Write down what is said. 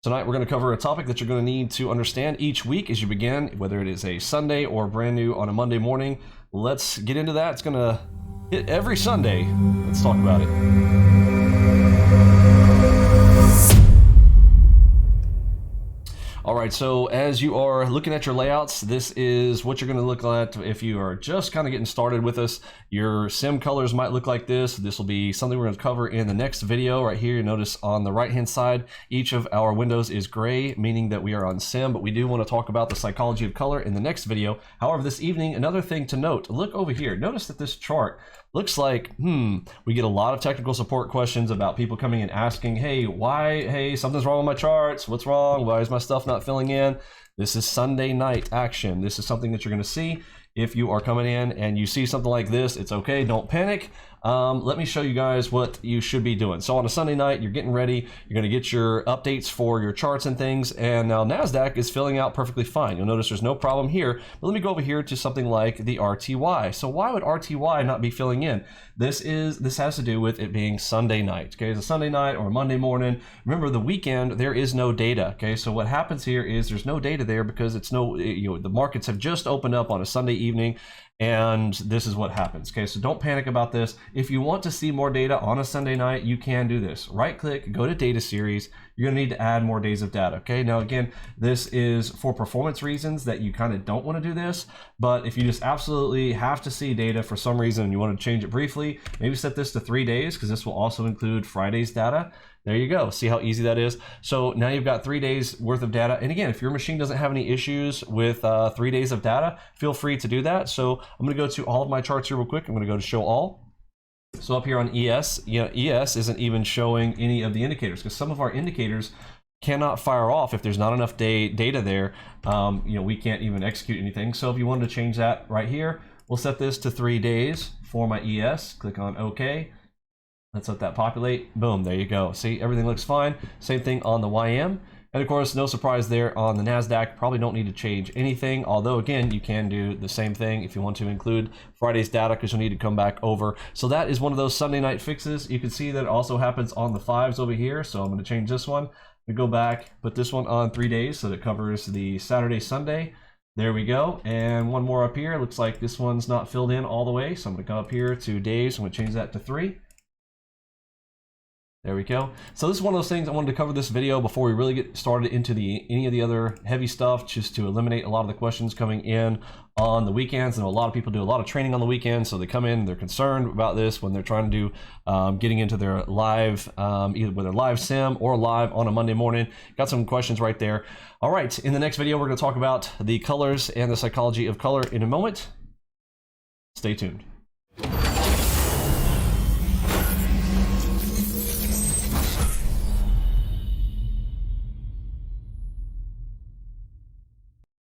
Tonight we're going to cover a topic that you're going to need to understand each week as you begin, whether it is a Sunday or brand new on a Monday morning. Let's get into that. It's going to hit every Sunday. Let's talk about it. All right, so as you are looking at your layouts, this is what you're going to look at if you are just kind of getting started with us. Your sim colors might look like this. This will be something we're going to cover in the next video. Right here, you notice on the right-hand side, each of our windows is gray, meaning that we are on sim, but we do want to talk about the psychology of color in the next video. However, this evening, another thing to note, look over here. Notice that this chart looks like, we get a lot of technical support questions about people coming and asking, hey, something's wrong with my charts. What's wrong? Why is my stuff not filling in? This is Sunday night action. This is something that you're going to see. If you are coming in and you see something like this, it's okay. Don't panic. Let me show you guys what you should be doing. So on a Sunday night, you're getting ready. You're going to get your updates for your charts and things. And now NASDAQ is filling out perfectly fine. You'll notice there's no problem here. But let me go over here to something like the RTY. So why would RTY not be filling in? This has to do with it being Sunday night. Okay, it's a Sunday night or a Monday morning. Remember, the weekend, there is no data. Okay, so what happens here is there's no data there because it's the markets have just opened up on a Sunday evening. And this is what happens. Okay, so don't panic about this. If you want to see more data on a Sunday night, you can do this. Right click, go to data series. You're gonna need to add more days of data. Okay, now again, this is for performance reasons that you kind of don't want to do this. But if you just absolutely have to see data for some reason and you want to change it briefly, maybe set this to 3 days because this will also include Friday's data. There you go. See how easy that is? So now you've got 3 days worth of data. And again, if your machine doesn't have any issues with 3 days of data, feel free to do that. So I'm going to go to all of my charts here real quick. I'm going to go to show all. So up here on ES, ES isn't even showing any of the indicators because some of our indicators cannot fire off if there's not enough data there. We can't even execute anything. So if you wanted to change that right here, we'll set this to 3 days for my ES. Click on OK. Let's let that populate. Boom, there you go. See, everything looks fine. Same thing on the YM. And of course, no surprise there on the NASDAQ. Probably don't need to change anything. Although, again, you can do the same thing if you want to include Friday's data because you'll need to come back over. So that is one of those Sunday night fixes. You can see that it also happens on the 5s over here. So I'm going to change this one. We go back, put this one on 3 days so that it covers the Saturday, Sunday. There we go. And one more up here. Looks like this one's not filled in all the way. So I'm going to come up here to days. I'm going to change that to 3. There we go. So this is one of those things I wanted to cover this video before we really get started into any of the other heavy stuff, just to eliminate a lot of the questions coming in on the weekends. I know a lot of people do a lot of training on the weekends, so they come in, they're concerned about this when they're trying to do getting into their live, either whether live sim or live on a Monday morning. Got some questions right there. All right, in the next video, we're going to talk about the colors and the psychology of color in a moment. Stay tuned.